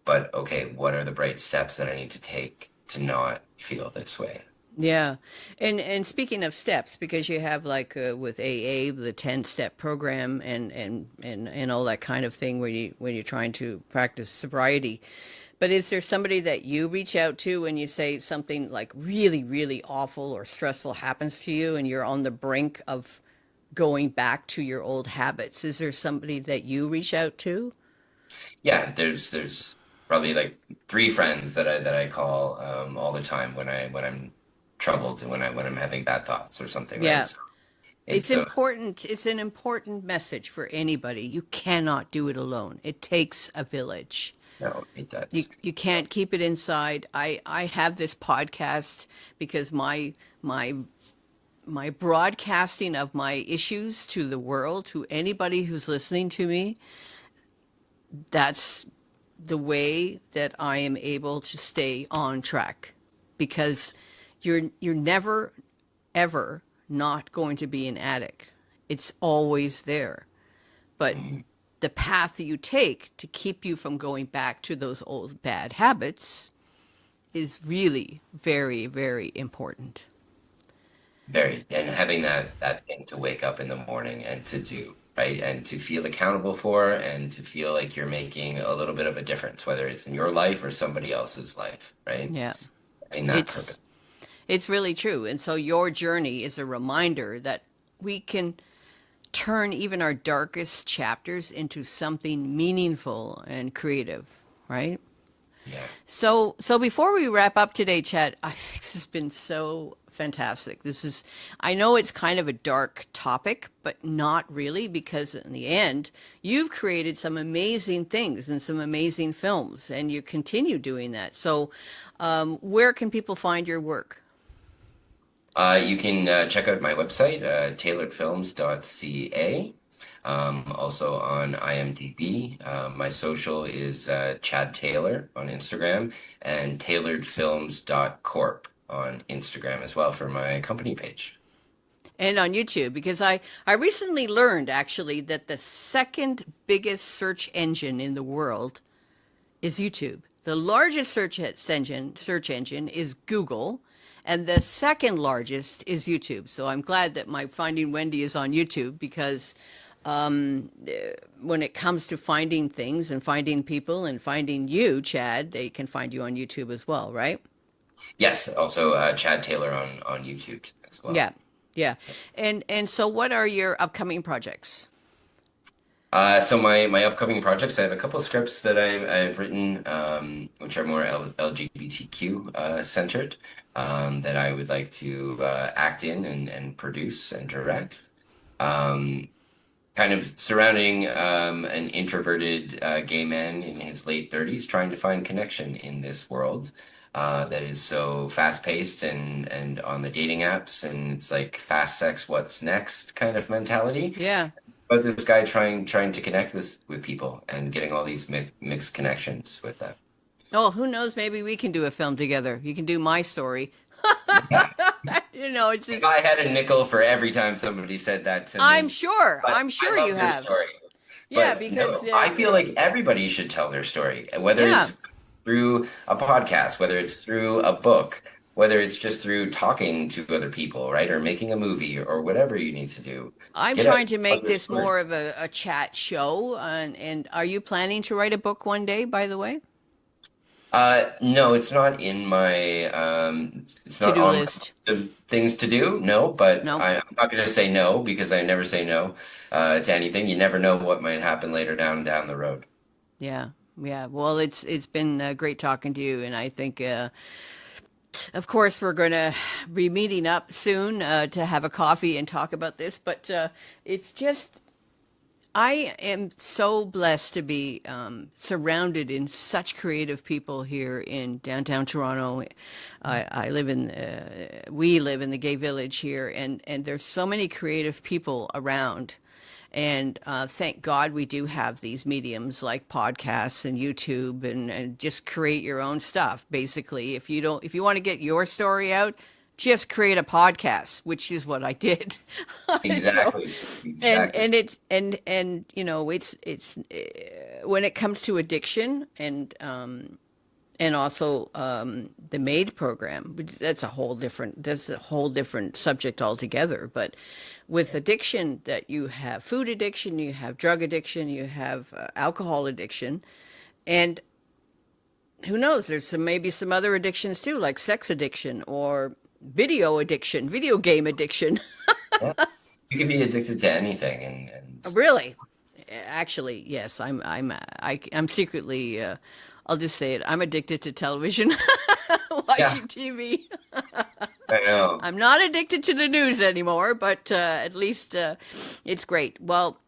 S2: But okay, what are the bright steps that I need to take to not feel this way?
S1: Yeah. And speaking of steps, because you have like with AA, the 10-step program and all that kind of thing where you're trying to practice sobriety. But is there somebody that you reach out to when you say something like really, really awful or stressful happens to you and you're on the brink of going back to your old habits? Is there somebody that you reach out to?
S2: Yeah, there's probably like three friends that I call all the time when I'm troubled and when I'm having bad thoughts or something, right?
S1: Yeah.
S2: So It's so,
S1: It's an important message for anybody. You cannot do it alone. It takes a village.
S2: no, it
S1: You
S2: does.
S1: you can't keep it inside. I have this podcast because my my broadcasting of my issues to the world, to anybody who's listening to me, that's the way that I am able to stay on track, because you're never ever not going to be an addict. It's always there. But the path that you take to keep you from going back to those old bad habits is really very, very important.
S2: Very, and having that thing to wake up in the morning and to do, right? And to feel accountable for and to feel like you're making a little bit of a difference, whether it's in your life or somebody else's life, right?
S1: Yeah.
S2: Having that
S1: It's
S2: purpose.
S1: it's really true. And so your journey is a reminder that we can turn even our darkest chapters into something meaningful and creative, right?
S2: Yeah.
S1: So before we wrap up today, Chad, I think this has been so fantastic. I know it's kind of a dark topic, but not really, because in the end, you've created some amazing things and some amazing films, and you continue doing that. So, where can people find your work?
S2: You can check out my website, tailoredfilms.ca. Also on IMDb. My social is Chad Tailor on Instagram and tailoredfilms.corp on Instagram as well for my company page.
S1: And on YouTube, because I recently learned actually that the second biggest search engine in the world is YouTube. The largest search engine is Google, and the second largest is YouTube. So I'm glad that my Finding Wendy is on YouTube, because when it comes to finding things and finding people and finding you, Chad, they can find you on YouTube as well, right?
S2: Yes, also Chad Tailor on YouTube as well.
S1: Yeah, yeah. And so what are your upcoming projects?
S2: So my upcoming projects, I have a couple of scripts that I've written, which are more LGBTQ centered, that I would like to act in and produce and direct. Kind of surrounding an introverted gay man in his late 30s trying to find connection in this world that is so fast-paced and on the dating apps, and it's like fast sex, what's next kind of mentality.
S1: Yeah.
S2: But this guy trying to connect with people and getting all these mixed connections with them.
S1: Oh, who knows? Maybe we can do a film together. You can do my story. It's
S2: If
S1: just.
S2: I had a nickel for every time somebody said that to
S1: I'm
S2: me,
S1: sure.
S2: but
S1: I'm
S2: I
S1: sure
S2: love
S1: you
S2: their
S1: have.
S2: story.
S1: Yeah,
S2: But
S1: because
S2: no, I feel like everybody should tell their story, whether
S1: yeah,
S2: it's through a podcast, whether it's through a book, whether it's just through talking to other people, right? Or making a movie or whatever you need to do.
S1: I'm
S2: Get out,
S1: trying to
S2: tell
S1: make
S2: your
S1: this
S2: story.
S1: more of a chat show. And are you planning to write a book one day, by the way?
S2: No, it's not in my it's not
S1: To-do
S2: on my
S1: list.
S2: list of things to do. No, but
S1: No.
S2: I'm not going to say no because I never say no to anything. You never know what might happen later down the road.
S1: Yeah. Yeah. Well, it's been great talking to you, and I think of course, we're going to be meeting up soon to have a coffee and talk about this. But it's just, I am so blessed to be surrounded in such creative people here in downtown Toronto. I live we live in the gay village here, and there's so many creative people around. And thank God we do have these mediums like podcasts and YouTube, and just create your own stuff. Basically, if you want to get your story out, just create a podcast, which is what I did. So,
S2: Exactly.
S1: and
S2: Exactly.
S1: and it and it's when it comes to addiction and also the MAID program. That's a whole different subject altogether. But with addiction, that you have food addiction, you have drug addiction, you have alcohol addiction, and who knows? Maybe some other addictions too, like sex addiction or video addiction, video game addiction.
S2: Yeah. You can be addicted to anything and
S1: Really, actually, yes, I'm secretly. I'll just say it. I'm addicted to television,
S2: yeah.
S1: watching TV.
S2: I know.
S1: I'm not addicted to the news anymore, but at least it's great. Well,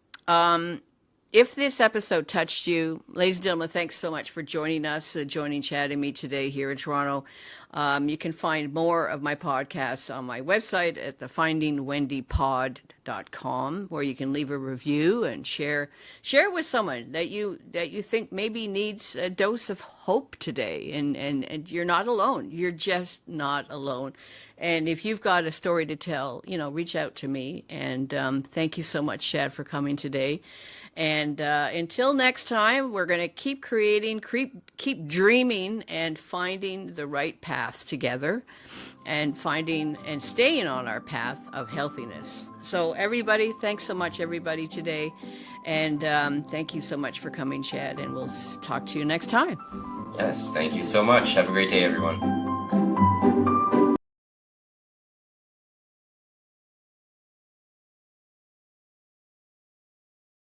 S1: if this episode touched you, ladies and gentlemen, thanks so much for joining us, joining Chad and me today here in Toronto. You can find more of my podcasts on my website at the findingwendypod.com, where you can leave a review and share it with someone that you think maybe needs a dose of hope today. And you're not alone. You're just not alone. And if you've got a story to tell, reach out to me. And thank you so much, Chad, for coming today. And until next time, we're going to keep creating, keep dreaming, and finding the right path together, and finding and staying on our path of healthiness. So everybody, thanks so much, everybody, today. And thank you so much for coming, Chad, and we'll talk to you next time.
S2: Yes, thank you so much. Have a great day, everyone.